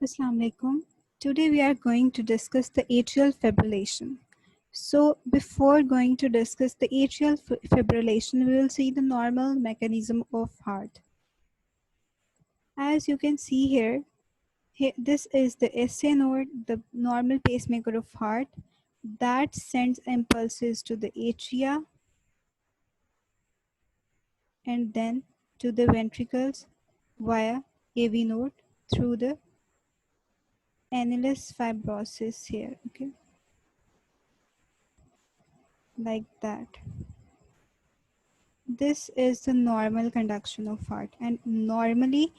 Assalamu alaikum. Today we are going to discuss the atrial fibrillation. So before going to discuss the atrial fibrillation, we will see the normal mechanism of heart. As you can see here, this is the SA node, the normal pacemaker of heart that sends impulses to the atria and then to the ventricles via AV node through the annulus fibrosus here, okay, like that. This is the normal conduction of heart, and normally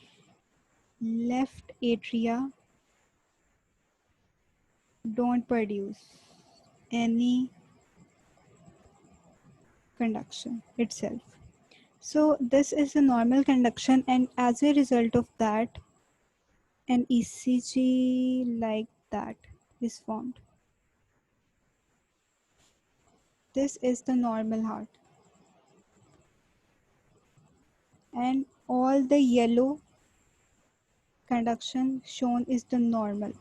left atria don't produce any conduction itself. So this is the normal conduction, and as a result of that, an ECG like that is formed. This is the normal heart, and all the yellow conduction shown is the normal.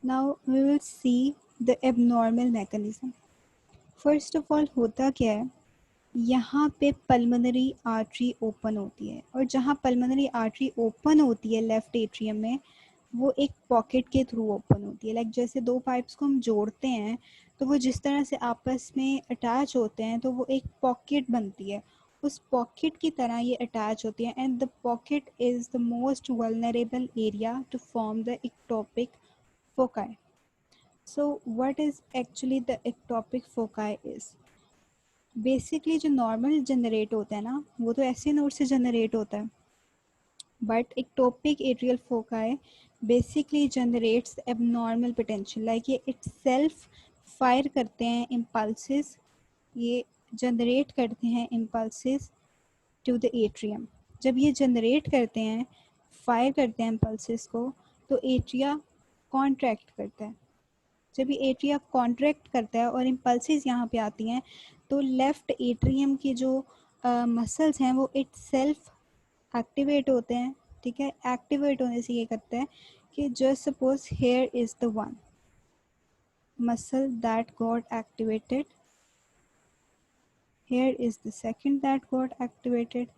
Now we will see the abnormal mechanism. First of all होता क्या है, यहाँ पे pulmonary artery open होती है, और जहाँ pulmonary artery open होती है लेफ्ट एट्रियम में, वो एक पॉकेट के थ्रू ओपन होती है। लाइक जैसे दो पाइप्स को हम जोड़ते हैं तो वो जिस तरह से आपस में अटैच होते हैं तो वो एक पॉकेट बनती है, उस पॉकेट की तरह ये अटैच होती है। And the pocket is the most vulnerable area to form the ectopic foci. So what is actually the ectopic foci is? Basically जो नॉर्मल जनरेट होता है ना, वो तो ऐसे नोड से जनरेट होता है, but ectopic atrial foci basically generates abnormal potential, like ये इटसेल्फ फायर करते हैं इम्पल्सेस, ये जनरेट करते हैं इम्पल्सेस टू द एट्रियम। जब ये जनरेट करते हैं, फायर करते हैं इम्पल्सेस को, तो एट्रिया कॉन्ट्रैक्ट करता है। जब ये एट्रिया कॉन्ट्रैक्ट करता है और इम्पल्सेस यहाँ पे आती हैं, तो लेफ्ट एट्रियम के जो मसल्स हैं वो इटसेल्फ एक्टिवेट होते हैं। ठीक है, एक्टिवेट होने से ये करता है कि just suppose here is the one muscle that got activated, here is the second that got activated,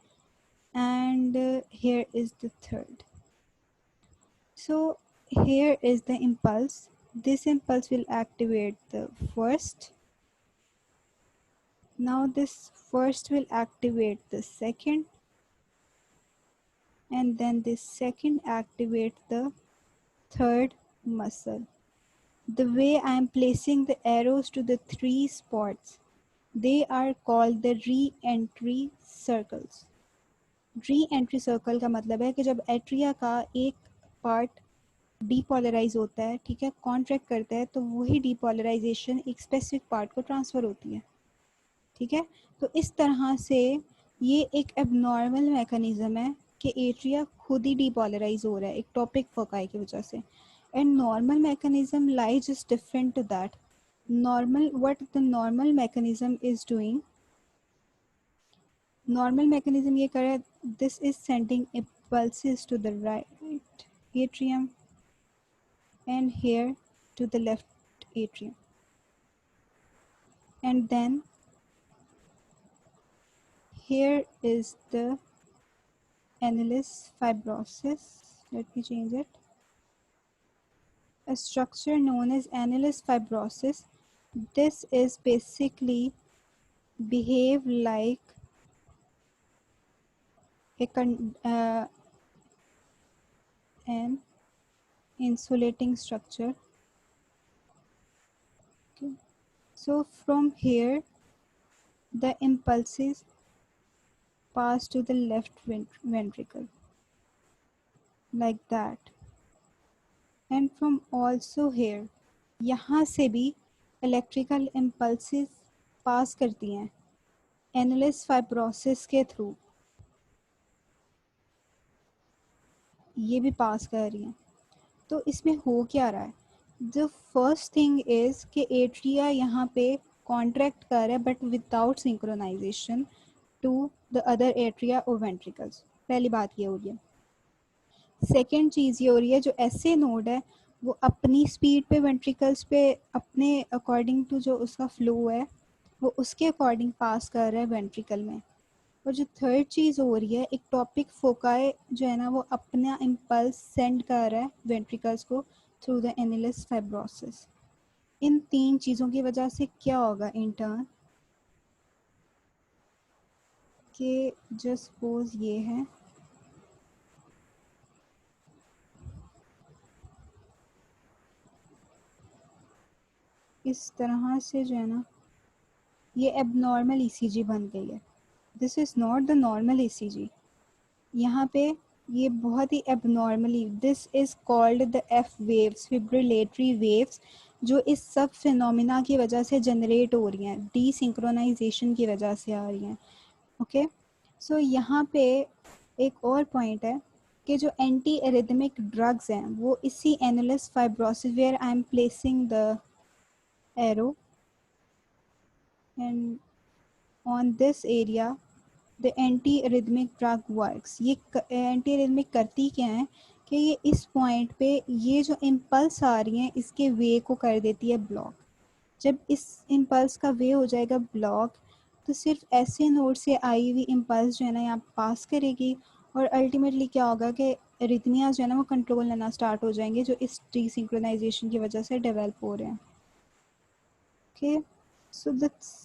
and here is the third. So here is the impulse. This impulse will activate the first. Now this first will activate the second, and then this second activate the third muscle. The way I am placing the arrows to the three spots, they are called the re-entry circles. Re-entry circle का मतलब है कि जब atria का एक part depolarise होता है, ठीक है, कॉन्ट्रैक्ट करता है, तो वही डीपोलराइजेशन एक स्पेसिफिक पार्ट को ट्रांसफ़र होती है। ठीक है, तो इस तरह से ये एक एबनॉर्मल मैकेनिज्म है कि एट्रिया खुद ही डीपोलराइज हो रहा है एक्टोपिक फोकाई की वजह से। And normal mechanism lies is different to that. Normal, what the normal mechanism is doing, normal mechanism ये कर रहा है, this is sending impulses to the right atrium and here to the left atrium, and then here is the annulus fibrosus. Let me change it. A structure known as annulus fibrosus, this is basically behave like an insulating structure. Okay. So from here the impulses pass to the left ventricle like that, and from also here, यहाँ से भी electrical impulses pass करती हैं annulus fibrosus के through, ये भी पास कर रही हैं। तो इसमें हो क्या रहा है, द फर्स्ट थिंग इज कि एट्रिया यहाँ पे कॉन्ट्रैक्ट कर रहा है but without synchronization to the other atria और वेंट्रिकल्स। पहली बात ये हो गई। सेकेंड चीज़ ये हो रही है, जो एसए नोड है वो अपनी स्पीड पे वेंट्रिकल्स पे अपने अकॉर्डिंग टू जो उसका फ्लो है वो उसके अकॉर्डिंग पास कर रहा है वेंट्रिकल में। और जो थर्ड चीज़ हो रही है, एक टॉपिक फोकाई जो है ना वो अपना इम्पल्स सेंड कर रहा है वेंट्रिकल्स को थ्रू द एनिलस फाइब्रोसिस। इन तीन चीज़ों की वजह से क्या होगा इन टर्न, कि जस्ट सपोज ये है, इस तरह से जो है ना ये एबनॉर्मल ईसीजी बन गई है। This is not the normal ECG. यहाँ पे ये बहुत ही abnormally, this is called the F waves, fibrillatory waves, जो इस सब फिनोमिना की वजह से जनरेट हो रही हैं, डीसिंक्रोनाइजेशन की वजह से आ रही हैं। ओके, सो यहाँ पे एक और पॉइंट है कि जो एंटी एरिथमिक ड्रग्स हैं वो इसी annulus fibrosis, where I am placing the arrow and on this area the anti rhythmic drug works. ये एंटी रिदमिक करती क्या है कि ये इस पॉइंट पे ये जो इम्पल्स आ रही हैं इसके वे को कर देती है ब्लॉक। जब इस इम्पल्स का वे हो जाएगा ब्लॉक तो सिर्फ ऐसे नोड से आई हुई इम्पल्स जो है ना यहाँ पास करेगी और अल्टीमेटली क्या होगा कि रिदमिया जो है ना वो कंट्रोल लेना स्टार्ट हो जाएंगे, जो इस डीसिंक्रोनाइजेशन की वजह से डेवलप हो रहे हैं। Okay, so that's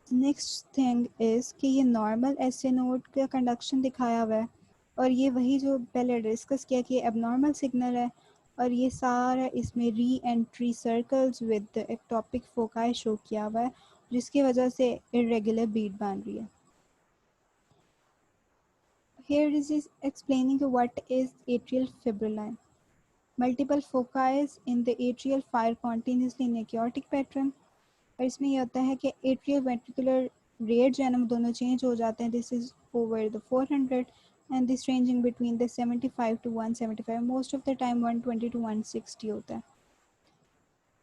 next thing is कि ये नॉर्मल एसए नोड का कंडक्शन दिखाया हुआ है और ये वही जो पहले डिस्कस किया कि एबनॉर्मल सिग्नल है और ये सारा इसमें re entry circles with ectopic foci show किया हुआ है जिसकी वजह से इरेगुलर बीट बन रही है। Here this is explaining what is atrial fibrillation. Multiple foci in the atrial fire continuously in a chaotic pattern। और इसमें ये होता है कि एट्रियल वेंट्रिकुलर रेट जो है ना दोनों चेंज हो जाते हैं। This is over the 400 and this ranging between the 75 to 175, most of the time 120 to 160 होता है।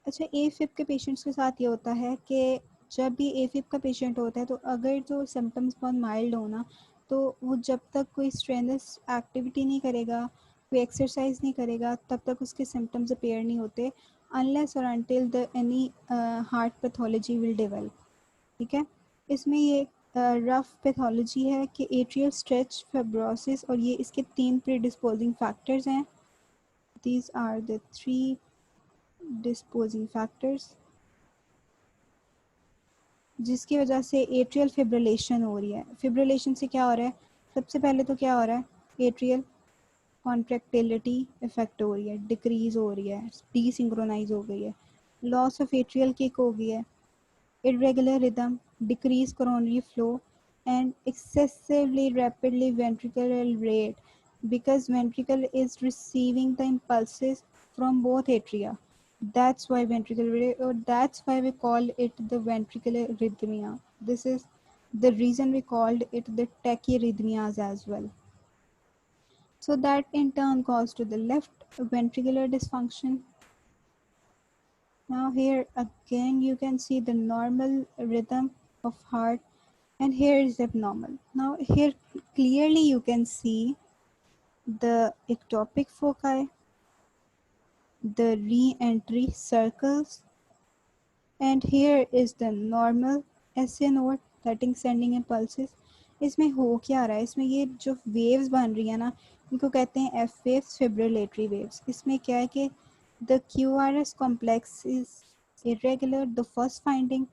अच्छा, ए फिप के पेशेंट्स के साथ ये होता है कि जब भी ए फिप का पेशेंट होता है तो अगर जो सिम्टम्स बहुत माइल्ड हो ना तो वो जब तक कोई स्ट्रेनस एक्टिविटी नहीं करेगा, कोई एक्सरसाइज नहीं करेगा, तब तक उसके सिम्टम्स अपेयर नहीं होते अनलेस और until the any heart pathology will develop. ठीक है, इसमें ये रफ पैथोलॉजी है कि एट्रियल स्ट्रेच फाइब्रोसिस और ये इसके तीन प्रीडिस्पोजिंग फैक्टर्स हैं। These are the three disposing factors जिसकी वजह से एट्रियल फिब्रिलेशन हो रही है। फिब्रिलेशन से क्या हो रहा है, सबसे पहले तो क्या हो रहा है, एट्रियल कॉन्ट्रैक्टिलिटी इफेक्ट हो रही है, डिक्रीज हो रही है, डीसिंक्रोनाइज हो गई है, लॉस ऑफ एट्रियल किक हो गई है, irregular rhythm, decreased coronary flow, and excessively rapidly ventricular rate because ventricle is receiving the impulses from both atria. That's why ventricular rate, or that's why we call it the ventricular arrhythmia. This is the reason we called it the tachyarrhythmias as well. So that in turn causes to the left ventricular dysfunction. Now here again you can see the normal rhythm of heart and here is abnormal. Now here clearly you can see the ectopic foci, the re-entry circles, and here is the normal SA node cutting sending impulses. इसमें हो क्या रहा है, इसमें ये जो waves बन रही है ना इनको कहते हैं एफ वेव्स, फिब्रिलेटरी वेव्स। इसमें क्या है कि the QRS complex is irregular, the first finding.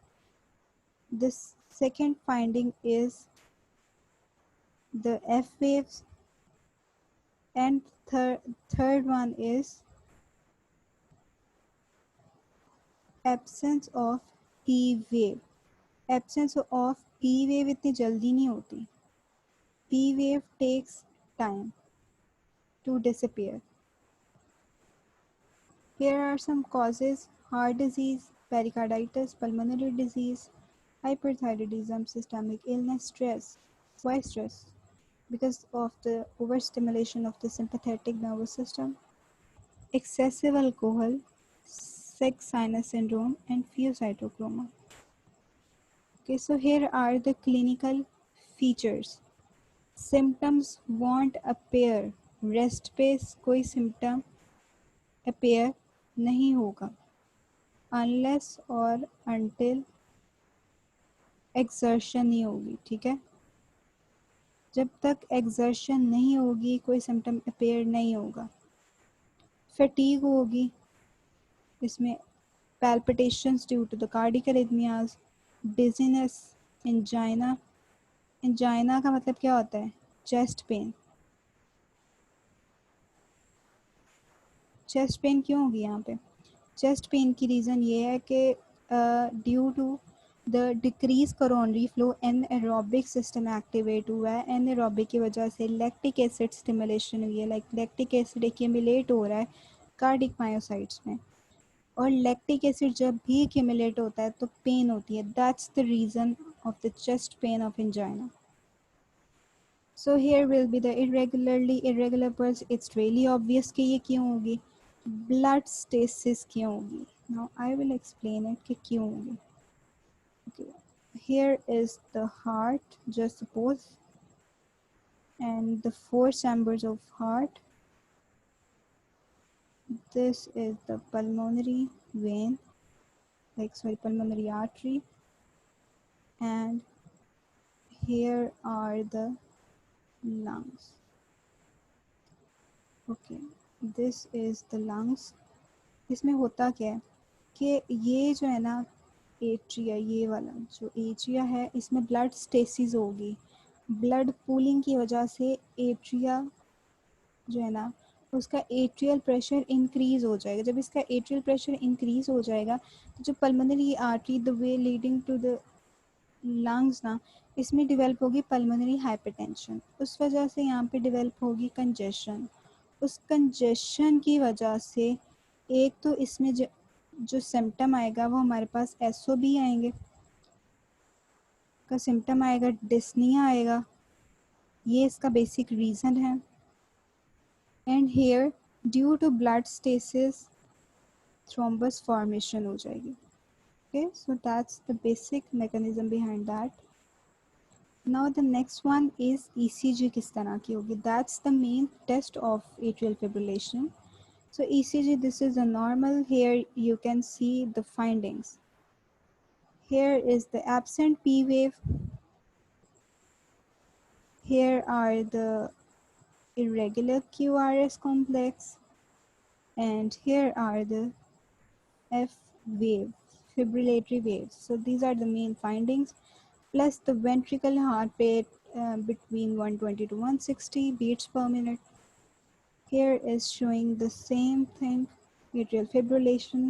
The second finding is the F waves, and third one is absence of P wave. Absence of P wave इतनी जल्दी नहीं होती. P wave takes time to disappear. Here are some causes: heart disease, pericarditis, pulmonary disease, hyperthyroidism, systemic illness, stress. Why stress? Because of the overstimulation of the sympathetic nervous system, excessive alcohol, sex sinus syndrome, and pheocytochroma. Okay, so here are the clinical features. Symptoms won't appear rest पे कोई symptom appear नहीं होगा unless और until exertion नहीं होगी, ठीक है। जब तक एक्सर्शन नहीं होगी कोई सिम्टम अपेयर नहीं होगा। फटीग होगी, इसमें palpitations due to the cardiac arrhythmias, dizziness, angina। Angina का मतलब क्या होता है? Chest pain. चेस्ट पेन क्यों होगी यहाँ पे? चेस्ट पेन की रीज़न ये है कि due to the decrease coronary flow anaerobic system activate हुआ है। एनएरोबिक की वजह से लैक्टिक एसिड स्टिमुलेशन हुई है, लाइक लैक्टिक एसिड एक्यूमुलेट हो रहा है कार्डिक मायोसाइट्स में, और लैक्टिक एसिड जब भी एक्यूमुलेट होता है तो पेन होती है। That's the reason of the chest pain of angina. So here will be the irregularly irregular pulse. It's really obvious कि ये क्यों होगी? Blood stasis क्यों होगी? Now I will explain it कि क्यों होगी. Okay. Here is the heart, just suppose, and the four chambers of heart. This is the pulmonary vein, like sorry, pulmonary artery, and here are the lungs. Okay, this is the lungs. इसमें होता क्या है कि ये जो है ना atria, ये वाला जो एट्रिया है इसमें ब्लड स्टेसिस होगी। ब्लड पूलिंग की वजह से एट्रिया जो है ना उसका एट्रियल प्रेशर इंक्रीज हो जाएगा। जब इसका एट्रियल प्रेशर इंक्रीज हो जाएगा तो जो pulmonary artery the way leading to the lungs ना, इसमें डेवलप होगी पल्मोनरी हाइपरटेंशन। उस वजह से यहाँ पे डेवलप होगी कंजेशन। उस कंजेशन की वजह से एक तो इसमें जो सिम्टम आएगा वो हमारे पास एसओबी आएंगे का सिम्टम आएगा, डिस्निया आएगा। ये इसका बेसिक रीज़न है। And here due to blood stasis thrombus formation हो जाएगी। Okay, so that's the basic mechanism behind that. Now the next one is ECG किस तरह की होगी? That's the main test of atrial fibrillation. So ECG, this is a normal. Here you can see the findings. Here is the absent P wave. Here are the irregular QRS complex, and here are the F wave, fibrillatory waves. So these are the main findings, plus the ventricular heart rate between 120 to 160 beats per minute. Here is showing the same thing, atrial fibrillation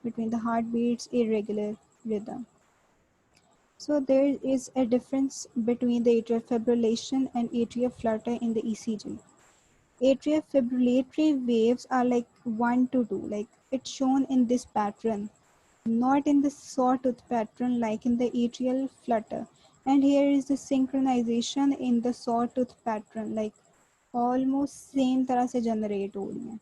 between the heartbeats, irregular rhythm. So there is a difference between the atrial fibrillation and atrial flutter in the ECG. Atrial fibrillatory waves are like 1 to 2, like it's shown in this pattern, not in the sawtooth pattern like in the atrial flutter. And here is the synchronization in the sawtooth pattern, like almost same तरह से generate हो रही हैं,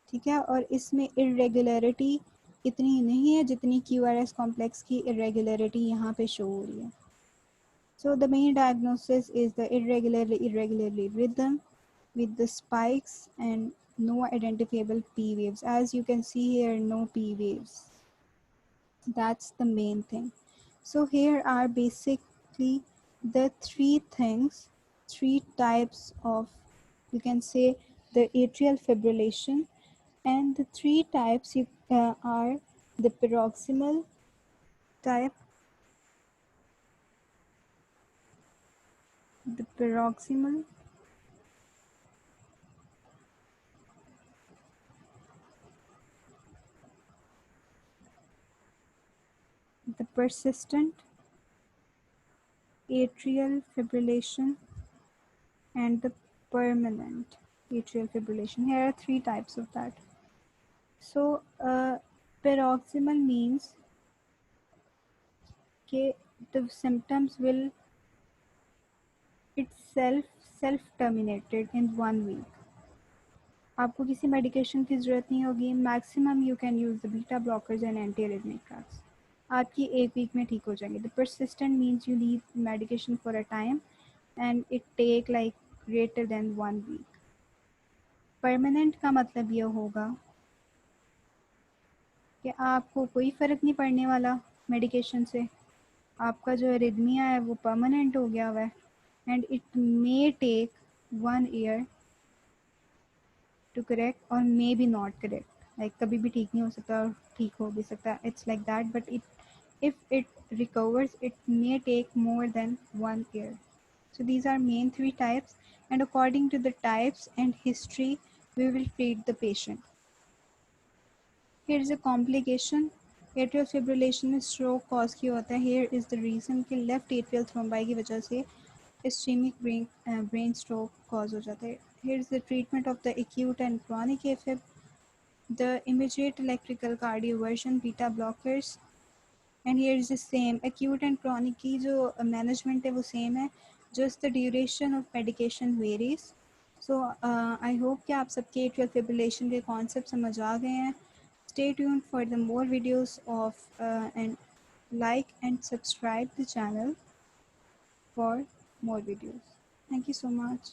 ठीक है। और इसमें irregularity इतनी नहीं है जितनी QRS कॉम्प्लेक्स की इरेगुलरिटी यहाँ पे शो हो रही है। So the main diagnosis is the irregularly rhythm with the spikes and no identifiable P waves. As you can see here, no P waves. That's the main thing. So here are basically the three things, three types of, you can say, the atrial fibrillation. And the three types are the paroxysmal type, the paroxysmal, the persistent atrial fibrillation, and the permanent atrial fibrillation. Here are three types of that. So paroxysmal means that the symptoms will itself self-terminated in 1 week. आपको किसी medication की ज़रूरत नहीं होगी। Maximum you can use the beta blockers and anti arrhythmic drugs. आपकी 1 week में ठीक हो जाएंगे। The persistent means you leave medication for a time and it take like greater than 1 week. Permanent का मतलब ये होगा कि आपको कोई फ़र्क नहीं पड़ने वाला मेडिकेशन से, आपका जो एरिथमिया है वो परमानेंट हो गया हुआ है, and it may take 1 year to correct और may be not correct, like कभी भी ठीक नहीं हो सकता और ठीक हो भी सकता है, it's like that, but it if it recovers it may take more than 1 year. So these are main three types, and according to the types and history we will treat the patient. Here is a complication. Atrial fibrillation में stroke cause क्यों होता है? Here is the reason कि left atrial thrombi की वजह से ischemic brain stroke cause हो जाता है. Here is the treatment of the acute and chronic AFib. The immediate electrical cardioversion beta blockers. And here is the same acute and chronic की जो management है वो same है, just the duration of medication varies. So I hope कि आप सबके atrial fibrillation के concept समझ आ गए हैं. Stay tuned for the more videos of and like and subscribe the channel for more videos. Thank you so much.